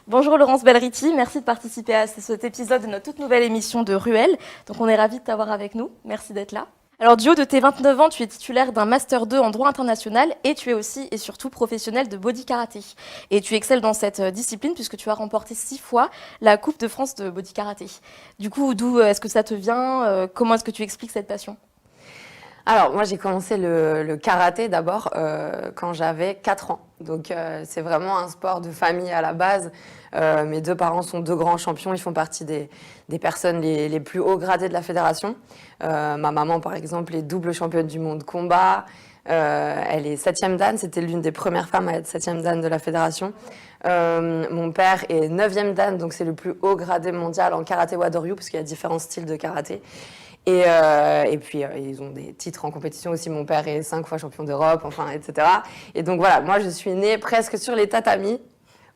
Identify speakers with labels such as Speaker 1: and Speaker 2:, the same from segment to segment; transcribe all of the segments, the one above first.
Speaker 1: Bonjour Laurence Belriti, merci de participer à cet épisode de notre toute nouvelle émission de Ruelle. Donc on est ravis de t'avoir avec nous, merci d'être là. Alors du haut de tes 29 ans, tu es titulaire d'un Master 2 en droit international et tu es aussi et surtout professionnel de body karaté. Et tu excelles dans cette discipline puisque tu as remporté 6 fois la Coupe de France de body karaté. Du coup, d'où est-ce que ça te vient? Comment est-ce que tu expliques cette passion?
Speaker 2: Alors, moi, j'ai commencé le karaté d'abord quand j'avais 4 ans. Donc, c'est vraiment un sport de famille à la base. Mes deux parents sont deux grands champions. Ils font partie des personnes les plus haut gradées de la fédération. Ma maman, par exemple, est double championne du monde combat. Elle est 7e dan. C'était l'une des premières femmes à être 7e dan de la fédération. Mon père est 9e dan, donc c'est le plus haut gradé mondial en karaté Wadoryu, parce qu'il y a différents styles de karaté. Et puis, ils ont des titres en compétition aussi. Mon père est 5 fois champion d'Europe, enfin, etc. Et donc, voilà, moi, je suis née presque sur les tatamis,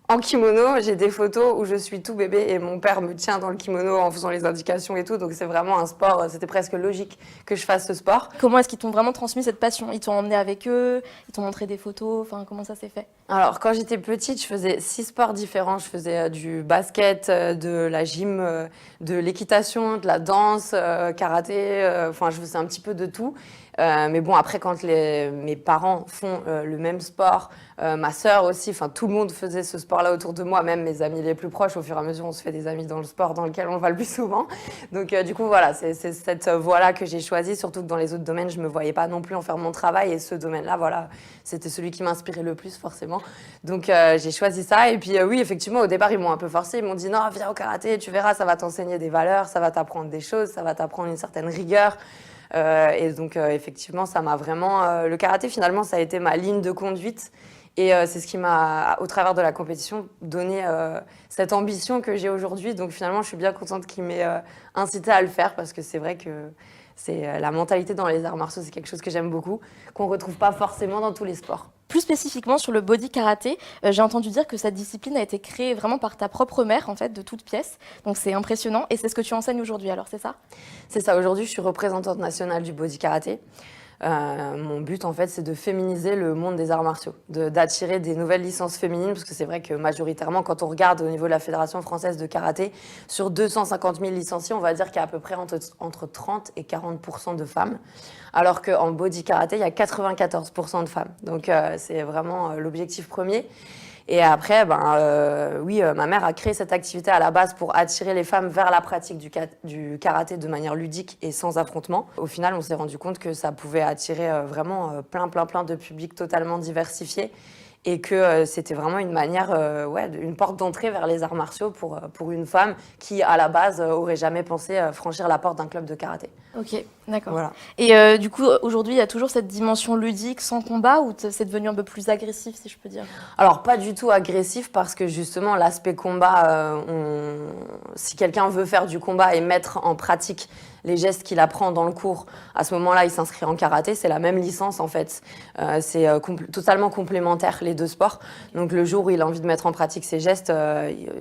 Speaker 2: en kimono. J'ai des photos où je suis tout bébé et mon père me tient dans le kimono en faisant les indications et tout. Donc, c'est vraiment un sport, c'était presque logique que je fasse ce sport.
Speaker 1: Comment est-ce qu'ils t'ont vraiment transmis cette passion? Ils t'ont emmené avec eux? Ils t'ont montré des photos? Enfin, comment ça s'est fait?
Speaker 2: Alors, quand j'étais petite, je faisais 6 sports différents. Je faisais du basket, de la gym, de l'équitation, de la danse, karaté. Enfin, je faisais un petit peu de tout. Mais bon, après, quand mes parents font le même sport, ma sœur aussi, enfin, tout le monde faisait ce sport-là autour de moi, même mes amis les plus proches. Au fur et à mesure, on se fait des amis dans le sport dans lequel on va le plus souvent. Donc, du coup, voilà, c'est cette voie-là que j'ai choisie. Surtout que dans les autres domaines, je ne me voyais pas non plus en faire mon travail. Et ce domaine-là, voilà, c'était celui qui m'inspirait le plus, forcément. Donc, j'ai choisi ça. Et puis, oui, effectivement, au départ, ils m'ont un peu forcé. Ils m'ont dit, non, viens au karaté, tu verras, ça va t'enseigner des valeurs, ça va t'apprendre des choses, ça va t'apprendre une certaine rigueur. Et donc, effectivement, ça m'a vraiment... le karaté, finalement, ça a été ma ligne de conduite. Et c'est ce qui m'a, au travers de la compétition, donné cette ambition que j'ai aujourd'hui. Donc, finalement, je suis bien contente qu'il m'ait incité à le faire parce que c'est vrai que c'est la mentalité dans les arts martiaux, c'est quelque chose que j'aime beaucoup, qu'on ne retrouve pas forcément dans tous les sports.
Speaker 1: Plus spécifiquement sur le body karaté, j'ai entendu dire que cette discipline a été créée vraiment par ta propre mère, en fait, de toutes pièces. Donc c'est impressionnant et c'est ce que tu enseignes aujourd'hui, alors c'est ça?
Speaker 2: C'est ça, aujourd'hui je suis représentante nationale du body karaté. Mon but, en fait, c'est de féminiser le monde des arts martiaux, d'attirer des nouvelles licences féminines, parce que c'est vrai que majoritairement, quand on regarde au niveau de la Fédération française de karaté, sur 250 000 licenciés, on va dire qu'il y a à peu près entre 30 et 40% de femmes, alors qu'en body karaté, il y a 94% de femmes. Donc, c'est vraiment l'objectif premier. Et après, oui, ma mère a créé cette activité à la base pour attirer les femmes vers la pratique du karaté de manière ludique et sans affrontement. Au final, on s'est rendu compte que ça pouvait attirer vraiment plein de publics totalement diversifiés et que c'était vraiment une manière, une porte d'entrée vers les arts martiaux pour une femme qui, à la base, aurait jamais pensé franchir la porte d'un club de karaté.
Speaker 1: Ok, d'accord.
Speaker 2: Voilà.
Speaker 1: Et du coup, aujourd'hui, il y a toujours cette dimension ludique sans combat ou c'est devenu un peu plus agressif, si je peux dire?
Speaker 2: Alors, pas du tout agressif parce que justement, l'aspect combat, si quelqu'un veut faire du combat et mettre en pratique les gestes qu'il apprend dans le cours, à ce moment-là, il s'inscrit en karaté. C'est la même licence, en fait. C'est totalement complémentaire, les deux sports. Donc, le jour où il a envie de mettre en pratique ces gestes,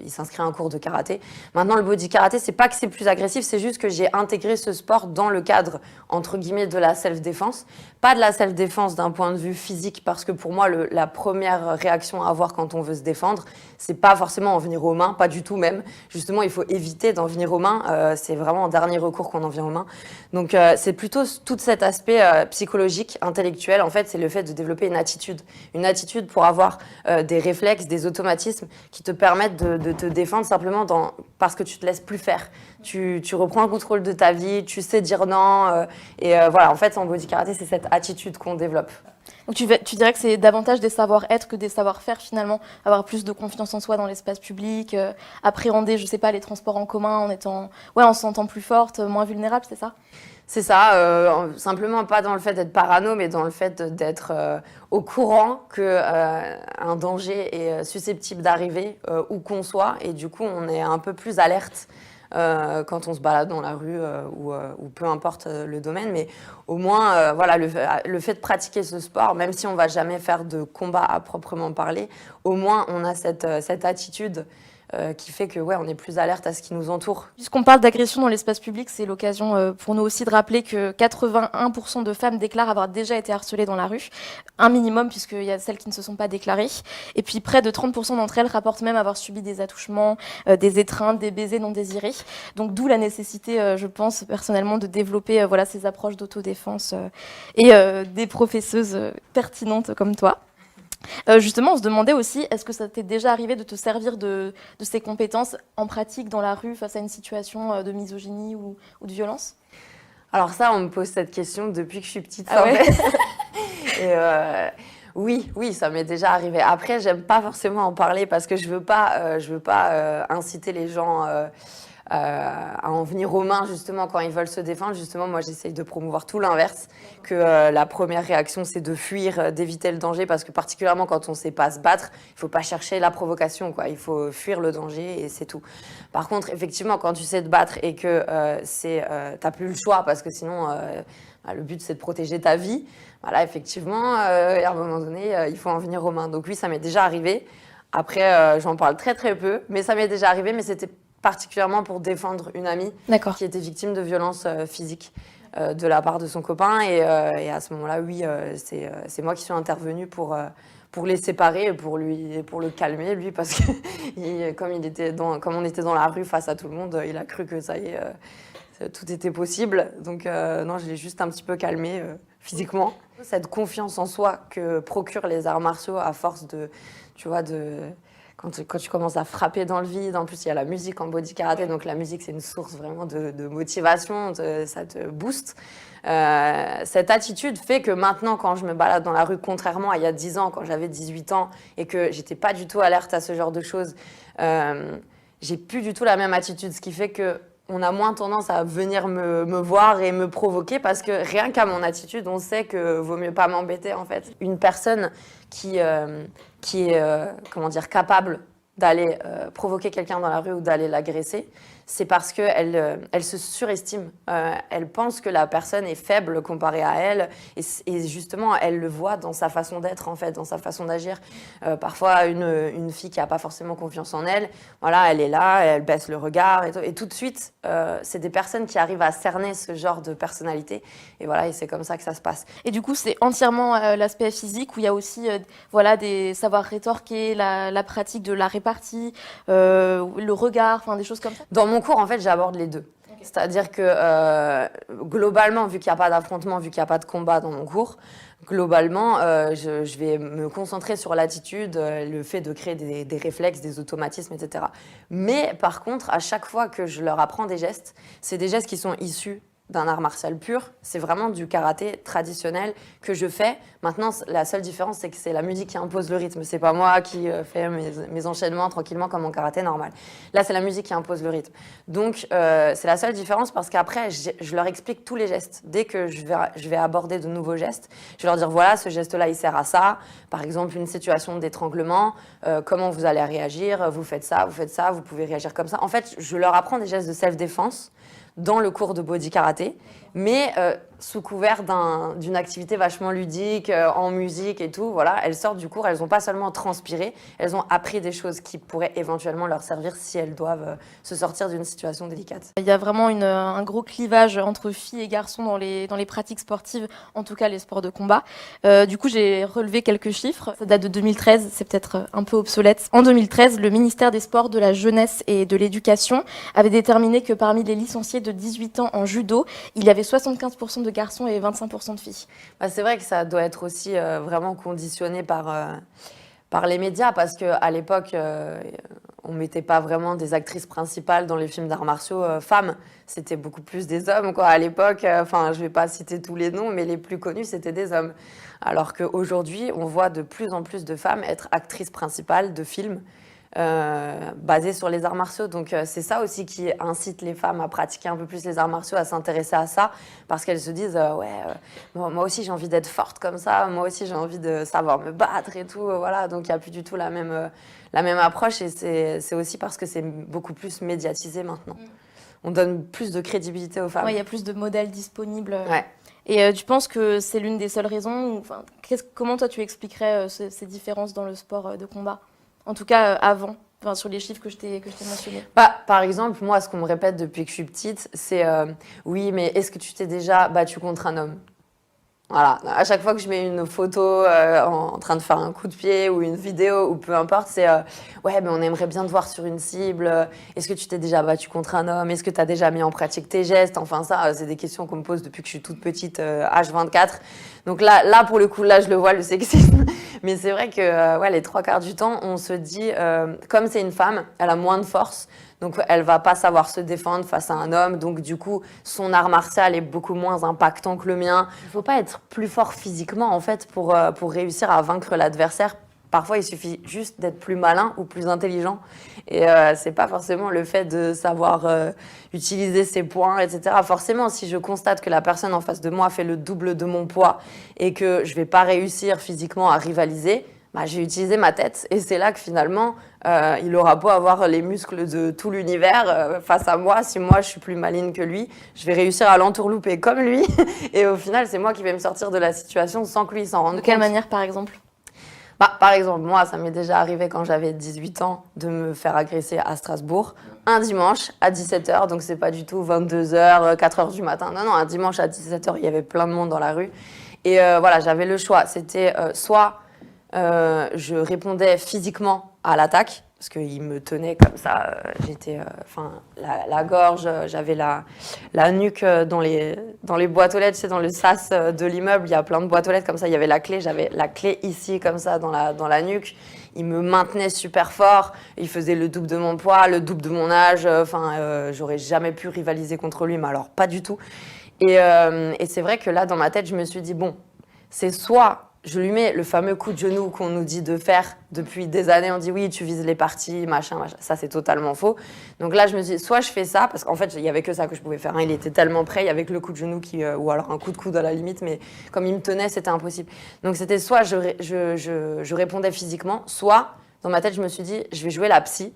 Speaker 2: il s'inscrit à un cours de karaté. Maintenant, le body karaté, c'est pas que c'est plus agressif, c'est juste que j'ai intégré ce sport dans le cadre, entre guillemets, de la self-défense. Pas de la self-défense d'un point de vue physique, parce que pour moi, la première réaction à avoir quand on veut se défendre, c'est pas forcément en venir aux mains, pas du tout même. Justement, il faut éviter d'en venir aux mains. C'est vraiment en dernier recours qu'on en vient aux mains. Donc, c'est plutôt tout cet aspect psychologique, intellectuel. En fait, c'est le fait de développer une attitude. Une attitude pour avoir des réflexes, des automatismes qui te permettent de te défendre simplement parce que tu te laisses plus faire. Tu reprends le contrôle de ta vie, tu sais dire non. Voilà, en fait, en body karaté, c'est cette attitude qu'on développe.
Speaker 1: Donc tu dirais que c'est davantage des savoir-être que des savoir-faire finalement, avoir plus de confiance en soi dans l'espace public, appréhender, je sais pas, les transports en commun en se sentant plus forte, moins vulnérable, c'est ça?
Speaker 2: C'est ça, simplement pas dans le fait d'être parano, mais dans le fait d'être au courant qu'un danger est susceptible d'arriver où qu'on soit, et du coup on est un peu plus alerte. Quand on se balade dans la rue ou peu importe le domaine, mais au moins voilà, le fait de pratiquer ce sport, même si on va jamais faire de combat à proprement parler, au moins on a cette attitude qui fait que on est plus alerte à ce qui nous entoure.
Speaker 1: Puisqu'on parle d'agression dans l'espace public, c'est l'occasion pour nous aussi de rappeler que 81% de femmes déclarent avoir déjà été harcelées dans la rue, un minimum puisqu'il y a celles qui ne se sont pas déclarées. Et puis près de 30% d'entre elles rapportent même avoir subi des attouchements, des étreintes, des baisers non désirés. Donc d'où la nécessité, je pense personnellement, de développer ces approches d'autodéfense et des professeuses pertinentes comme toi. Justement, on se demandait aussi, est-ce que ça t'est déjà arrivé de te servir de ces compétences en pratique dans la rue face à une situation de misogynie ou de violence?
Speaker 2: Alors ça, on me pose cette question depuis que je suis petite.
Speaker 1: Ah ouais.
Speaker 2: Et oui, ça m'est déjà arrivé. Après, j'aime pas forcément en parler parce que je veux pas inciter les gens à en venir aux mains justement quand ils veulent se défendre. Justement, moi, j'essaye de promouvoir tout l'inverse, que la première réaction, c'est de fuir, d'éviter le danger, parce que particulièrement quand on sait pas se battre, il faut pas chercher la provocation, quoi. Il faut fuir le danger et c'est tout. Par contre, effectivement, quand tu sais te battre et que t'as plus le choix, parce que sinon, le but, c'est de protéger ta vie. Voilà, effectivement, à un moment donné, il faut en venir aux mains. Donc oui, ça m'est déjà arrivé. Après, j'en parle très très peu, mais ça m'est déjà arrivé, mais c'était particulièrement pour défendre une amie qui était victime de violences physiques de la part de son copain. Et à ce moment-là, oui, c'est moi qui suis intervenue pour les séparer et pour le calmer, lui, parce que comme on était dans la rue face à tout le monde, il a cru que ça y est, tout était possible. Donc non, je l'ai juste un petit peu calmé physiquement. Cette confiance en soi que procurent les arts martiaux à force quand tu commences à frapper dans le vide. En plus, il y a la musique en body karaté, donc la musique, c'est une source vraiment de motivation, ça te booste. Cette attitude fait que maintenant, quand je me balade dans la rue, contrairement à il y a 10 ans, quand j'avais 18 ans, et que j'étais pas du tout alerte à ce genre de choses, j'ai plus du tout la même attitude, ce qui fait que on a moins tendance à venir me voir et me provoquer, parce que rien qu'à mon attitude, on sait que vaut mieux pas m'embêter, en fait. Une personne qui est capable d'aller provoquer quelqu'un dans la rue ou d'aller l'agresser, c'est parce qu'elle se surestime. Elle pense que la personne est faible comparée à elle, et justement, elle le voit dans sa façon d'être, en fait, dans sa façon d'agir. Parfois, une fille qui n'a pas forcément confiance en elle, voilà, elle est là, elle baisse le regard, et tout de suite, c'est des personnes qui arrivent à cerner ce genre de personnalité, et voilà, et c'est comme ça que ça se passe.
Speaker 1: Et du coup, c'est entièrement l'aspect physique, où il y a aussi des savoirs rétorqués, la pratique de la répartie, le regard, des choses comme ça.
Speaker 2: Dans mon cours, en fait, j'aborde les deux. Okay. C'est-à-dire que globalement, vu qu'il n'y a pas d'affrontement, vu qu'il n'y a pas de combat dans mon cours, globalement, je vais me concentrer sur l'attitude, le fait de créer des réflexes, des automatismes, etc. Mais par contre, à chaque fois que je leur apprends des gestes, c'est des gestes qui sont issus d'un art martial pur. C'est vraiment du karaté traditionnel que je fais. Maintenant, la seule différence, c'est que c'est la musique qui impose le rythme. C'est pas moi qui fais mes enchaînements tranquillement comme en karaté normal. Là, c'est la musique qui impose le rythme. Donc, c'est la seule différence, parce qu'après, je leur explique tous les gestes. Dès que je vais aborder de nouveaux gestes, je vais leur dire, voilà, ce geste-là, il sert à ça. Par exemple, une situation d'étranglement, comment vous allez réagir, vous faites ça, vous pouvez réagir comme ça. En fait, je leur apprends des gestes de self-défense dans le cours de body karaté, mais sous couvert d'une activité vachement ludique, en musique et tout. Voilà, elles sortent du cours, elles n'ont pas seulement transpiré, elles ont appris des choses qui pourraient éventuellement leur servir si elles doivent se sortir d'une situation délicate.
Speaker 1: Il y a vraiment un gros clivage entre filles et garçons dans les pratiques sportives, en tout cas les sports de combat. Du coup, j'ai relevé quelques chiffres. Ça date de 2013, c'est peut-être un peu obsolète. En 2013, le ministère des Sports, de la Jeunesse et de l'Éducation avait déterminé que parmi les licenciés de 18 ans en judo, il y avait 75% de garçons et 25% de filles.
Speaker 2: C'est vrai que ça doit être aussi vraiment conditionné par les médias, parce qu'à l'époque, on ne mettait pas vraiment des actrices principales dans les films d'arts martiaux femmes. C'était beaucoup plus des hommes, quoi. À l'époque, je ne vais pas citer tous les noms, mais les plus connus, c'était des hommes. Alors qu'aujourd'hui, on voit de plus en plus de femmes être actrices principales de films basés sur les arts martiaux. Donc c'est ça aussi qui incite les femmes à pratiquer un peu plus les arts martiaux, à s'intéresser à ça, parce qu'elles se disent moi aussi j'ai envie d'être forte comme ça, moi aussi j'ai envie de savoir me battre et tout, voilà. Donc il n'y a plus du tout la même approche, et c'est aussi parce que c'est beaucoup plus médiatisé maintenant. On donne plus de crédibilité aux femmes.
Speaker 1: Ouais, il y a plus de modèles disponibles.
Speaker 2: Ouais.
Speaker 1: Et tu penses que c'est l'une des seules raisons, comment toi tu expliquerais ces différences dans le sport de combat ? En tout cas, avant Enfin, sur les chiffres que je t'ai mentionnés.
Speaker 2: Bah, par exemple, moi, ce qu'on me répète depuis que je suis petite, c'est oui, mais est-ce que tu t'es déjà battu contre un homme? Voilà, à chaque fois que je mets une photo en train de faire un coup de pied ou une vidéo ou peu importe, c'est ouais, mais on aimerait bien te voir sur une cible. Est-ce que tu t'es déjà battu contre un homme? Est-ce que tu as déjà mis en pratique tes gestes? Enfin, ça, c'est des questions qu'on me pose depuis que je suis toute petite, H24. Donc là, pour le coup, là, je le vois, le sexisme. Mais c'est vrai que ouais, les trois quarts du temps, on se dit, comme c'est une femme, elle a moins de force. Donc, elle va pas savoir se défendre face à un homme. Donc, du coup, son art martial est beaucoup moins impactant que le mien. Il faut pas être plus fort physiquement, en fait, pour réussir à vaincre l'adversaire. Parfois, il suffit juste d'être plus malin ou plus intelligent. Et c'est pas forcément le fait de savoir utiliser ses poings, etc. Forcément, si je constate que la personne en face de moi fait le double de mon poids et que je vais pas réussir physiquement à rivaliser, bah, j'ai utilisé ma tête. Et c'est là que finalement, il aura beau avoir les muscles de tout l'univers face à moi. Si moi, je suis plus maligne que lui, je vais réussir à l'entourlouper comme lui. Et au final, c'est moi qui vais me sortir de la situation sans que lui s'en rende compte.
Speaker 1: De quelle manière, par exemple?
Speaker 2: Bah, par exemple, moi, ça m'est déjà arrivé quand j'avais 18 ans de me faire agresser à Strasbourg un dimanche à 17h. Donc, c'est pas du tout 22h, 4h du matin. Non, non, un dimanche à 17h, il y avait plein de monde dans la rue. Et voilà, j'avais le choix. C'était soit je répondais physiquement à l'attaque, parce qu'il me tenait comme ça. J'étais, la gorge, j'avais la nuque dans les boîtes aux lettres, tu sais, dans le sas de l'immeuble, il y a plein de boîtes aux lettres comme ça. Il y avait la clé, j'avais la clé ici, comme ça, dans la nuque. Il me maintenait super fort. Il faisait le double de mon poids, le double de mon âge. J'aurais jamais pu rivaliser contre lui, mais alors pas du tout. Et c'est vrai que là, dans ma tête, je me suis dit, bon, c'est soit je lui mets le fameux coup de genou qu'on nous dit de faire depuis des années. On dit oui, tu vises les parties, machin. Ça, c'est totalement faux. Donc là, je me suis dit, soit je fais ça, parce qu'en fait, il n'y avait que ça que je pouvais faire. Hein. Il était tellement prêt, il y avait que le coup de genou ou alors un coup de coude à la limite, mais comme il me tenait, c'était impossible. Donc c'était soit je répondais physiquement, soit dans ma tête, je me suis dit, je vais jouer la psy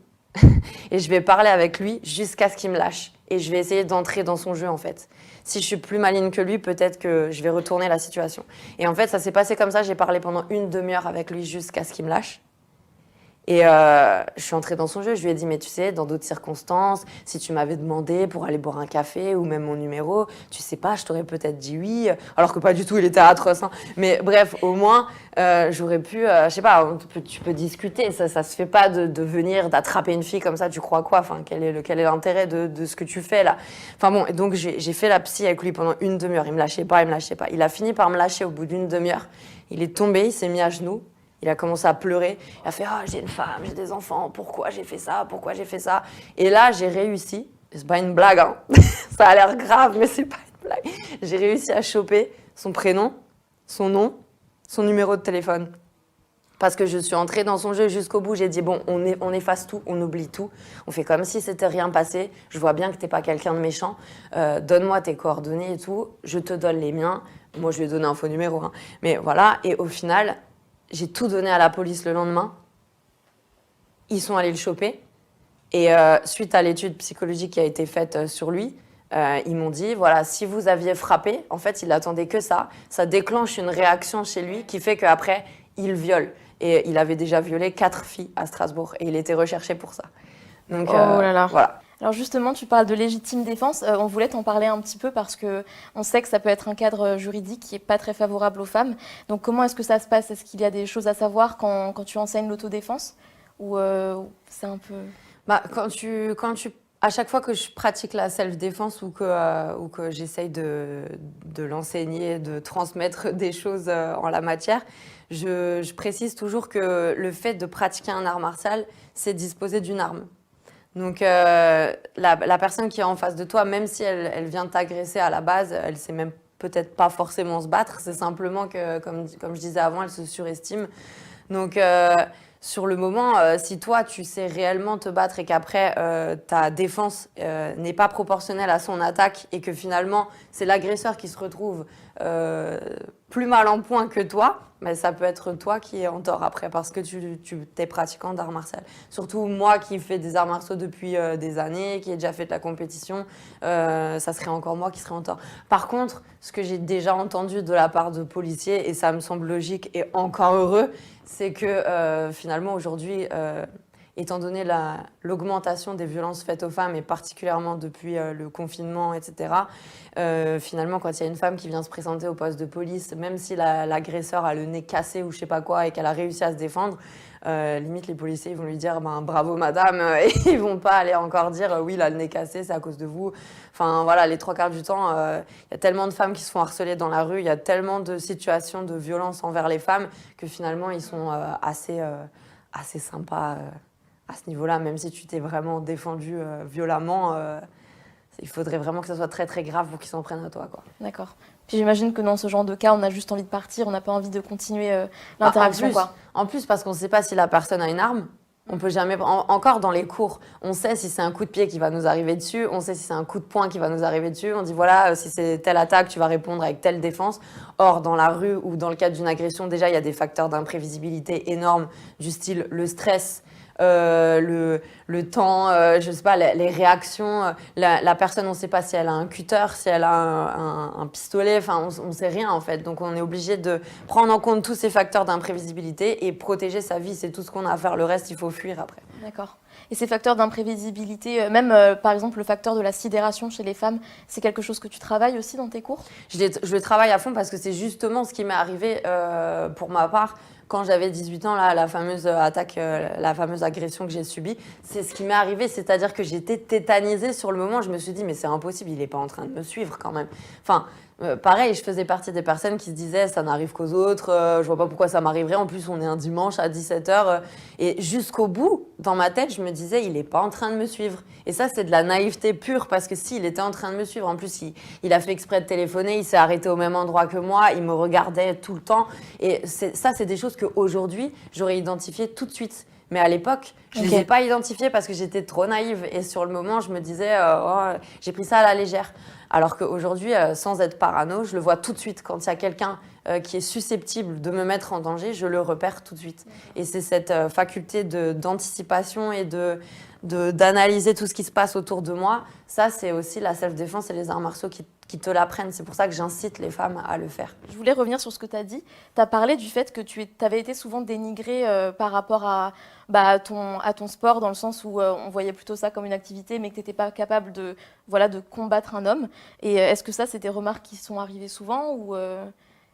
Speaker 2: et je vais parler avec lui jusqu'à ce qu'il me lâche. Et je vais essayer d'entrer dans son jeu, en fait. Si je suis plus maligne que lui, peut-être que je vais retourner la situation. Et en fait, ça s'est passé comme ça. J'ai parlé pendant une demi-heure avec lui jusqu'à ce qu'il me lâche. Et je suis entrée dans son jeu. Je lui ai dit, mais tu sais, dans d'autres circonstances, si tu m'avais demandé pour aller boire un café ou même mon numéro, tu sais pas, je t'aurais peut-être dit oui. Alors que pas du tout, il était atroce. Hein. Mais bref, au moins, j'aurais pu, je sais pas, tu peux discuter. Ça se fait pas de venir, d'attraper une fille comme ça. Tu crois quoi? Enfin, quel est l'intérêt de ce que tu fais là? Enfin bon, et donc j'ai fait la psy avec lui pendant une demi-heure. Il me lâchait pas. Il a fini par me lâcher au bout d'une demi-heure. Il est tombé, il s'est mis à genoux. Il a commencé à pleurer. Il a fait « Ah, j'ai une femme, j'ai des enfants, pourquoi j'ai fait ça? Pourquoi j'ai fait ça ?» Et là, j'ai réussi. C'est pas une blague, hein. Ça a l'air grave, mais c'est pas une blague. J'ai réussi à choper son prénom, son nom, son numéro de téléphone. Parce que je suis entrée dans son jeu jusqu'au bout. J'ai dit « Bon, on efface tout, on oublie tout. On fait comme si c'était rien passé. Je vois bien que t'es pas quelqu'un de méchant. Donne-moi tes coordonnées et tout. Je te donne les miens. » Moi, je lui ai donné un faux numéro. Hein. Mais voilà, et au final... J'ai tout donné à la police le lendemain. Ils sont allés le choper. Et suite à l'étude psychologique qui a été faite sur lui, ils m'ont dit, voilà, si vous aviez frappé, en fait, il attendait que ça. Ça déclenche une réaction chez lui qui fait qu'après, il viole. Et il avait déjà violé 4 filles à Strasbourg. Et il était recherché pour ça. Donc,
Speaker 1: oh là là.
Speaker 2: Voilà.
Speaker 1: Alors justement, tu parles de légitime défense. On voulait t'en parler un petit peu parce qu'on sait que ça peut être un cadre juridique qui n'est pas très favorable aux femmes. Donc comment est-ce que ça se passe? Est-ce qu'il y a des choses à savoir quand tu enseignes l'autodéfense? Ou c'est un peu...
Speaker 2: Bah, à chaque fois que je pratique la self-défense ou que j'essaye de l'enseigner, de transmettre des choses en la matière, je précise toujours que le fait de pratiquer un art martial, c'est disposer d'une arme. Donc, la personne qui est en face de toi, même si elle vient t'agresser à la base, elle sait même peut-être pas forcément se battre. C'est simplement que, comme je disais avant, elle se surestime. Donc, sur le moment, si toi, tu sais réellement te battre et qu'après, ta défense n'est pas proportionnelle à son attaque et que finalement, c'est l'agresseur qui se retrouve plus mal en point que toi, mais ça peut être toi qui es en tort après parce que tu t'es pratiquant d'art martial. Surtout moi qui fais des arts martiaux depuis des années, qui ai déjà fait de la compétition, ça serait encore moi qui serais en tort. Par contre, ce que j'ai déjà entendu de la part de policiers, et ça me semble logique et encore heureux, c'est que finalement aujourd'hui, étant donné l'augmentation des violences faites aux femmes, et particulièrement depuis le confinement, etc., finalement, quand il y a une femme qui vient se présenter au poste de police, même si l'agresseur a le nez cassé ou je sais pas quoi et qu'elle a réussi à se défendre, limite les policiers ils vont lui dire bravo madame, et ils vont pas aller encore dire oui, il a le nez cassé, c'est à cause de vous. Enfin voilà, les 3/4 du temps, y a tellement de femmes qui se font harceler dans la rue, il y a tellement de situations de violence envers les femmes que finalement ils sont assez sympas à ce niveau-là, même si tu t'es vraiment défendu violemment. Il faudrait vraiment que ça soit très très grave pour qu'ils s'en prennent à toi, quoi.
Speaker 1: D'accord. Puis j'imagine que dans ce genre de cas, on a juste envie de partir, on n'a pas envie de continuer l'interaction, quoi.
Speaker 2: En plus, parce qu'on ne sait pas si la personne a une arme. On peut jamais. Encore dans les cours, on sait si c'est un coup de pied qui va nous arriver dessus, on sait si c'est un coup de poing qui va nous arriver dessus. On dit voilà, si c'est telle attaque, tu vas répondre avec telle défense. Or, dans la rue ou dans le cadre d'une agression, déjà, il y a des facteurs d'imprévisibilité énormes, du style le stress. Le temps, je sais pas, les réactions, la personne, on ne sait pas si elle a un cutter, si elle a un pistolet, enfin, on ne sait rien en fait. Donc, on est obligé de prendre en compte tous ces facteurs d'imprévisibilité et protéger sa vie. C'est tout ce qu'on a à faire. Le reste, il faut fuir après.
Speaker 1: D'accord. Et ces facteurs d'imprévisibilité, même par exemple le facteur de la sidération chez les femmes, c'est quelque chose que tu travailles aussi dans tes cours ?
Speaker 2: Je le travaille à fond parce que c'est justement ce qui m'est arrivé pour ma part. Quand j'avais 18 ans, là, la fameuse attaque, la fameuse agression que j'ai subie, c'est ce qui m'est arrivé. C'est-à-dire que j'étais tétanisée sur le moment. Je me suis dit, mais c'est impossible, il n'est pas en train de me suivre quand même. Enfin, pareil, je faisais partie des personnes qui se disaient, ça n'arrive qu'aux autres, je vois pas pourquoi ça m'arriverait. En plus, on est un dimanche à 17h. Et jusqu'au bout, dans ma tête, je me disais, il n'est pas en train de me suivre. Et ça, c'est de la naïveté pure, parce que s'il était en train de me suivre, en plus, il a fait exprès de téléphoner, il s'est arrêté au même endroit que moi, il me regardait tout le temps. Et ça, c'est des choses qu'aujourd'hui, j'aurais identifiées tout de suite. Mais à l'époque, je ne les ai pas identifiées parce que j'étais trop naïve. Et sur le moment, je me disais, j'ai pris ça à la légère. Alors qu'aujourd'hui, sans être parano, je le vois tout de suite. Quand il y a quelqu'un qui est susceptible de me mettre en danger, je le repère tout de suite. Et c'est cette faculté d'anticipation et d'analyser tout ce qui se passe autour de moi. Ça, c'est aussi la self-défense et les arts martiaux qui te l'apprennent. C'est pour ça que j'incite les femmes à le faire.
Speaker 1: Je voulais revenir sur ce que tu as dit. Tu as parlé du fait que tu avais été souvent dénigrée par rapport à ton sport, dans le sens où on voyait plutôt ça comme une activité, mais que tu n'étais pas capable de combattre un homme. Et est-ce que ça, c'est des remarques qui sont arrivées souvent ou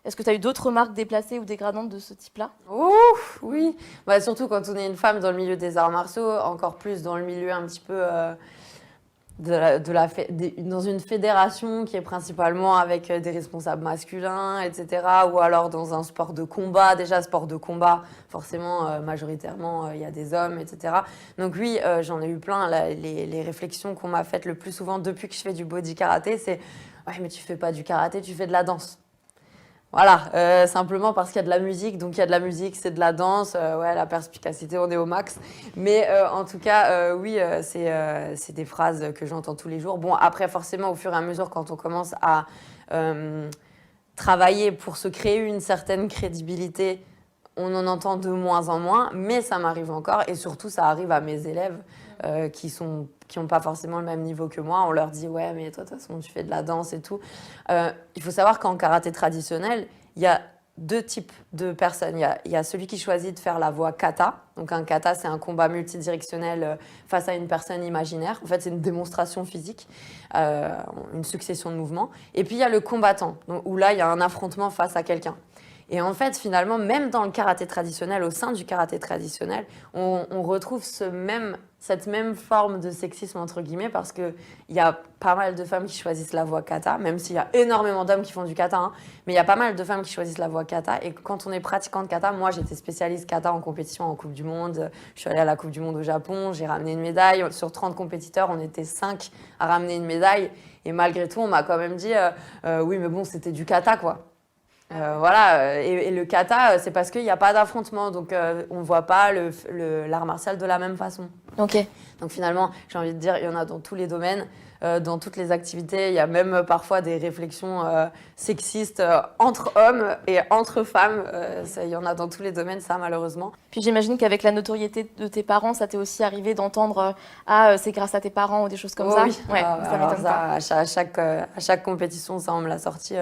Speaker 1: est-ce que tu as eu d'autres remarques déplacées ou dégradantes de ce type-là ?
Speaker 2: Ouf, oui. Surtout quand on est une femme dans le milieu des arts martiaux, encore plus dans le milieu un petit peu dans une fédération qui est principalement avec des responsables masculins, etc. Ou alors dans un sport de combat. Déjà, sport de combat, forcément, majoritairement, il y a des hommes, etc. Donc oui, j'en ai eu plein. Les réflexions qu'on m'a faites le plus souvent depuis que je fais du body karaté, c'est « Ouais, mais tu fais pas du karaté, tu fais de la danse ». Voilà, simplement parce qu'il y a de la musique, donc il y a de la musique, c'est de la danse, ouais, la perspicacité, on est au max. Mais en tout cas, oui, c'est des phrases que j'entends tous les jours. Bon, après, forcément, au fur et à mesure, quand on commence à travailler pour se créer une certaine crédibilité, on en entend de moins en moins, mais ça m'arrive encore. Et surtout, ça arrive à mes élèves qui n'ont pas forcément le même niveau que moi. On leur dit « Ouais, mais toi, de toute façon, tu fais de la danse et tout ». Il faut savoir qu'en karaté traditionnel, il y a deux types de personnes. Il y a celui qui choisit de faire la voie kata. Donc un kata, c'est un combat multidirectionnel face à une personne imaginaire. En fait, c'est une démonstration physique, une succession de mouvements. Et puis, il y a le combattant, donc, où là, il y a un affrontement face à quelqu'un. Et en fait, finalement, même dans le karaté traditionnel, au sein du karaté traditionnel, on retrouve cette même forme de sexisme, entre guillemets, parce qu'il y a pas mal de femmes qui choisissent la voie kata, même s'il y a énormément d'hommes qui font du kata, hein, mais il y a pas mal de femmes qui choisissent la voie kata. Et quand on est pratiquant de kata, moi, j'étais spécialiste kata en compétition en Coupe du Monde. Je suis allée à la Coupe du Monde au Japon, j'ai ramené une médaille. Sur 30 compétiteurs, on était 5 à ramener une médaille. Et malgré tout, on m'a quand même dit oui, mais bon, c'était du kata, quoi. Voilà, et le kata, c'est parce qu'il n'y a pas d'affrontement, donc on ne voit pas l'art martial de la même façon.
Speaker 1: Ok.
Speaker 2: Donc finalement, j'ai envie de dire, il y en a dans tous les domaines. dans toutes les activités. Il y a même parfois des réflexions sexistes entre hommes et entre femmes. Il y en a dans tous les domaines, ça, malheureusement.
Speaker 1: Puis j'imagine qu'avec la notoriété de tes parents, ça t'est aussi arrivé d'entendre c'est grâce à tes parents ou des choses comme ça.
Speaker 2: Oui,
Speaker 1: ouais, ça m'étonne pas.
Speaker 2: À chaque compétition, ça, on me l'a sorti.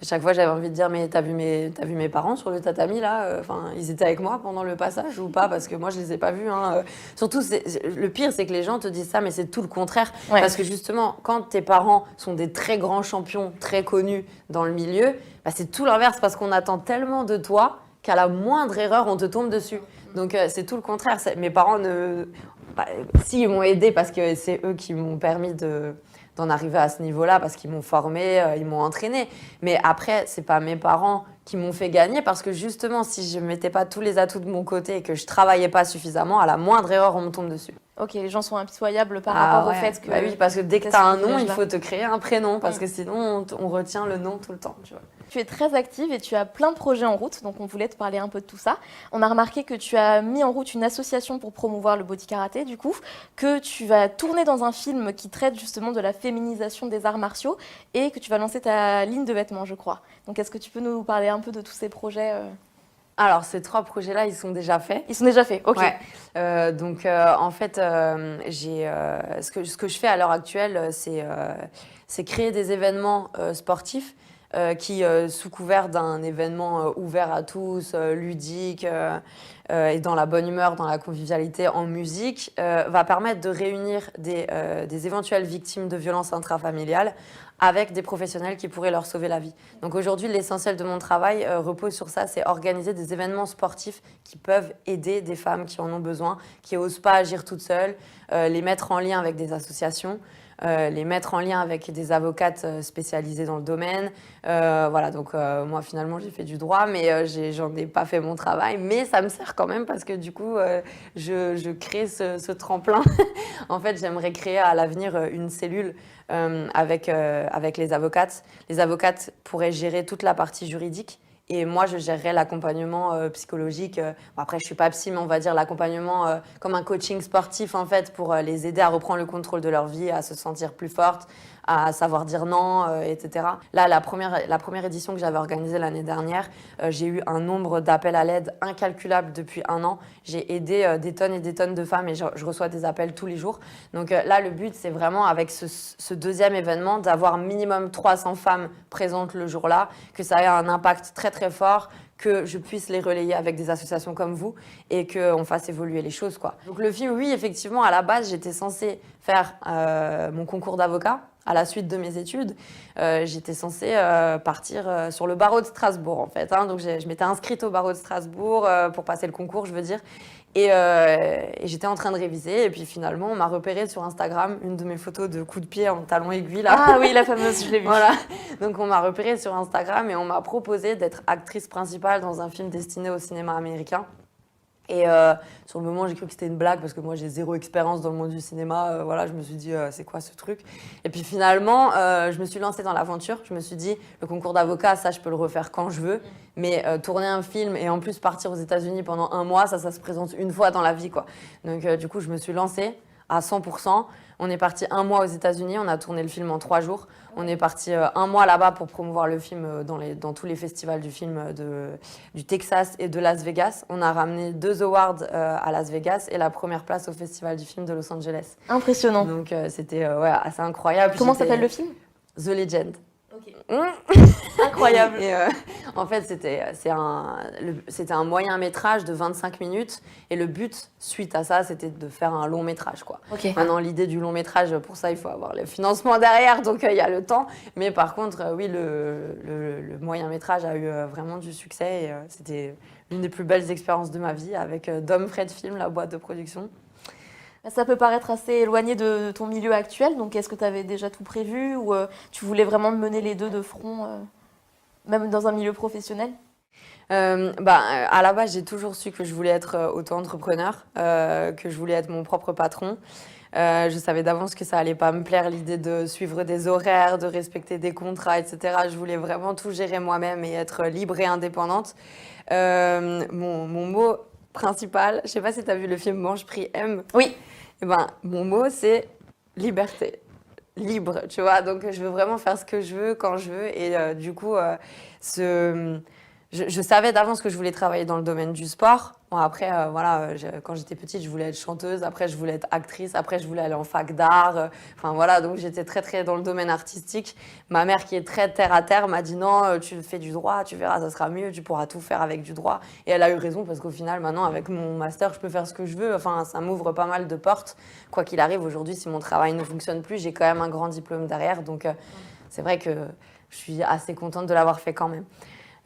Speaker 2: Chaque fois, j'avais envie de dire, mais t'as vu mes parents sur le tatami, là Enfin, ils étaient avec moi pendant le passage ou pas? Parce que moi, je les ai pas vus. Hein. Surtout, le pire, c'est que les gens te disent ça, mais c'est tout le contraire.
Speaker 1: Ouais.
Speaker 2: Parce que justement, quand tes parents sont des très grands champions, très connus dans le milieu, bah, c'est tout l'inverse parce qu'on attend tellement de toi qu'à la moindre erreur, on te tombe dessus. Donc, c'est tout le contraire. Mes parents, si, ils m'ont aidé parce que c'est eux qui m'ont permis d'en arriver à ce niveau-là, parce qu'ils m'ont formé, ils m'ont entraîné. Mais après, c'est pas mes parents qui m'ont fait gagner parce que justement, si je mettais pas tous les atouts de mon côté et que je travaillais pas suffisamment, à la moindre erreur, on me tombe dessus.
Speaker 1: Ok, les gens sont impitoyables par rapport au fait que...
Speaker 2: Bah oui, parce que dès que tu as un nom, il faut te créer un prénom parce que sinon, on retient le nom tout le temps, tu vois.
Speaker 1: Tu es très active et tu as plein de projets en route, donc on voulait te parler un peu de tout ça. On a remarqué que tu as mis en route une association pour promouvoir le body karaté, du coup, que tu vas tourner dans un film qui traite justement de la féminisation des arts martiaux et que tu vas lancer ta ligne de vêtements, je crois. Donc est-ce que tu peux nous parler un peu de tous ces projets
Speaker 2: Alors, ces 3 projets-là, ils sont déjà faits.
Speaker 1: Ils sont déjà faits, ok.
Speaker 2: Ouais. Donc, en fait, ce que je fais à l'heure actuelle, c'est créer des événements sportifs qui, sous couvert d'un événement ouvert à tous, ludique et dans la bonne humeur, dans la convivialité, en musique, va permettre de réunir des éventuelles victimes de violences intrafamiliales avec des professionnels qui pourraient leur sauver la vie. Donc aujourd'hui, l'essentiel de mon travail repose sur ça, c'est organiser des événements sportifs qui peuvent aider des femmes qui en ont besoin, qui n'osent pas agir toutes seules, les mettre en lien avec des associations, les mettre en lien avec des avocates spécialisées dans le domaine. Voilà, donc moi finalement j'ai fait du droit, mais j'en ai pas fait mon travail, mais ça me sert quand même parce que du coup je crée ce tremplin. En fait, j'aimerais créer à l'avenir une cellule avec les avocates. Les avocates pourraient gérer toute la partie juridique. Et moi, je gérerais l'accompagnement psychologique. Bon, après, je ne suis pas psy, mais on va dire l'accompagnement comme un coaching sportif, en fait, pour les aider à reprendre le contrôle de leur vie, à se sentir plus forte, à savoir dire non, etc. Là, la première édition que j'avais organisée l'année dernière, j'ai eu un nombre d'appels à l'aide incalculable depuis 1 an. J'ai aidé des tonnes et des tonnes de femmes et je reçois des appels tous les jours. Donc là, le but, c'est vraiment, avec ce deuxième événement, d'avoir minimum 300 femmes présentes le jour-là, que ça ait un impact très, très fort, que je puisse les relayer avec des associations comme vous et qu'on fasse évoluer les choses, quoi. Donc le film, oui, effectivement, à la base, j'étais censée faire mon concours d'avocat à la suite de mes études. J'étais censée partir sur le barreau de Strasbourg, en fait. Hein. Donc je m'étais inscrite au barreau de Strasbourg pour passer le concours, je veux dire. Et j'étais en train de réviser. Et puis finalement, on m'a repérée sur Instagram, une de mes photos de coup de pied en talon aiguille, là.
Speaker 1: Ah oui, la fameuse, je l'ai vue.
Speaker 2: Voilà. Donc on m'a repérée sur Instagram et on m'a proposé d'être actrice principale dans un film destiné au cinéma américain. Et sur le moment, j'ai cru que c'était une blague parce que moi, j'ai 0 expérience dans le monde du cinéma. Voilà, je me suis dit, c'est quoi ce truc? Et puis finalement, je me suis lancée dans l'aventure. Je me suis dit, le concours d'avocat, ça, je peux le refaire quand je veux. Mais tourner un film et en plus partir aux États-Unis pendant 1 mois, ça se présente une fois dans la vie, quoi. Donc du coup, je me suis lancée à 100%. On est parti 1 mois aux États-Unis. On a tourné le film en 3 jours. On est parti 1 mois là-bas pour promouvoir le film dans tous les festivals du film du Texas et de Las Vegas. On a ramené 2 awards à Las Vegas et la première place au festival du film de Los Angeles.
Speaker 1: Impressionnant.
Speaker 2: Donc c'était assez incroyable.
Speaker 1: Comment s'appelle le film?
Speaker 2: The Legend.
Speaker 1: Ok.
Speaker 2: Mmh.
Speaker 1: Incroyable.
Speaker 2: Et en fait, c'était un moyen métrage de 25 minutes. Et le but, suite à ça, c'était de faire un long métrage, quoi.
Speaker 1: Okay.
Speaker 2: Maintenant, l'idée du long métrage, pour ça, il faut avoir le financement derrière. Donc, il y a le temps. Mais par contre, oui, le moyen métrage a eu vraiment du succès. Et c'était l'une des plus belles expériences de ma vie avec Dom Fred Film, la boîte de production.
Speaker 1: Ça peut paraître assez éloigné de ton milieu actuel, donc est-ce que tu avais déjà tout prévu ou tu voulais vraiment mener les deux de front, même dans un milieu professionnel?
Speaker 2: À la base, j'ai toujours su que je voulais être auto-entrepreneur, que je voulais être mon propre patron. Je savais d'avance que ça allait pas me plaire, l'idée de suivre des horaires, de respecter des contrats, etc. Je voulais vraiment tout gérer moi-même et être libre et indépendante. Mon mot principal, je sais pas si tu as vu le film Mange, Prix, Aime.
Speaker 1: Oui.
Speaker 2: Mon mot, c'est liberté. libre, tu vois. Donc, je veux vraiment faire ce que je veux, quand je veux. Et du coup, je savais d'avance que je voulais travailler dans le domaine du sport. Bon, après, voilà, quand j'étais petite, je voulais être chanteuse. Après, je voulais être actrice. Après, je voulais aller en fac d'art. Enfin, voilà, donc j'étais très, très dans le domaine artistique. Ma mère, qui est très terre à terre, m'a dit non, tu fais du droit, tu verras, ça sera mieux, tu pourras tout faire avec du droit. Et elle a eu raison parce qu'au final, maintenant, avec mon master, je peux faire ce que je veux. Enfin, ça m'ouvre pas mal de portes. Quoi qu'il arrive, aujourd'hui, si mon travail ne fonctionne plus, j'ai quand même un grand diplôme derrière. Donc, c'est vrai que je suis assez contente de l'avoir fait quand même.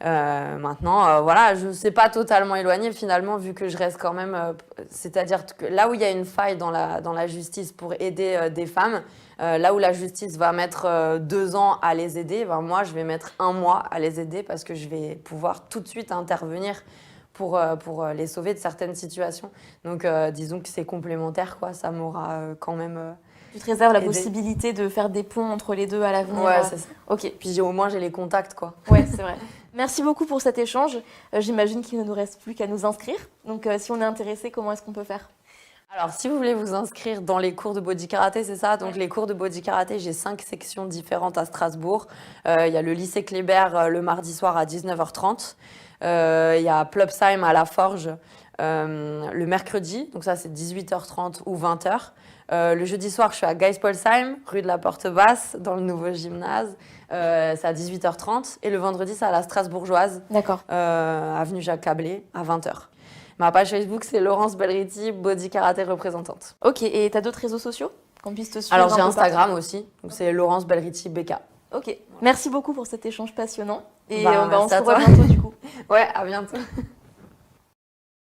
Speaker 2: Maintenant, voilà, je ne sais pas totalement éloignée finalement, vu que je reste quand même. C'est-à-dire que là où il y a une faille dans la justice pour aider des femmes, là où la justice va mettre 2 ans à les aider, ben moi je vais mettre 1 mois à les aider parce que je vais pouvoir tout de suite intervenir pour les sauver de certaines situations. Donc disons que c'est complémentaire, quoi. Ça m'aura quand même.
Speaker 1: Tu te réserves la
Speaker 2: Aider.
Speaker 1: possibilité de faire des ponts entre les deux à l'avenir.
Speaker 2: Ouais, c'est ça.
Speaker 1: Ok.
Speaker 2: Puis au moins j'ai les contacts, quoi.
Speaker 1: Ouais, c'est vrai. Merci beaucoup pour cet échange. J'imagine qu'il ne nous reste plus qu'à nous inscrire. Donc, si on est intéressé, comment est-ce qu'on peut faire?
Speaker 2: Alors, si vous voulez vous inscrire dans les cours de body karaté, c'est ça. Donc, les cours de body karaté, j'ai 5 sections différentes à Strasbourg. Il y a le lycée Kléber le mardi soir à 19h30. Il y a Plopsheim à La Forge le mercredi. Donc, ça, c'est 18h30 ou 20h. Le jeudi soir, je suis à Geispolsheim, rue de la Porte-Basse, dans le nouveau gymnase. C'est à 18h30. Et le vendredi, c'est à la Strasbourgeoise,
Speaker 1: D'accord.
Speaker 2: avenue Jacques Cablé, à 20h. Ma page Facebook, c'est Laurence Belriti, body karaté représentante.
Speaker 1: Ok, et tu as d'autres réseaux sociaux qu'on puisse te suivre?
Speaker 2: Alors, j'ai
Speaker 1: un peu
Speaker 2: Instagram aussi, donc c'est Laurence Belriti BK.
Speaker 1: partout. Ok, merci beaucoup pour cet échange passionnant. Et
Speaker 2: Bah,
Speaker 1: on
Speaker 2: merci
Speaker 1: se
Speaker 2: à
Speaker 1: revoit
Speaker 2: toi.
Speaker 1: bientôt du coup.
Speaker 2: Ouais, à bientôt.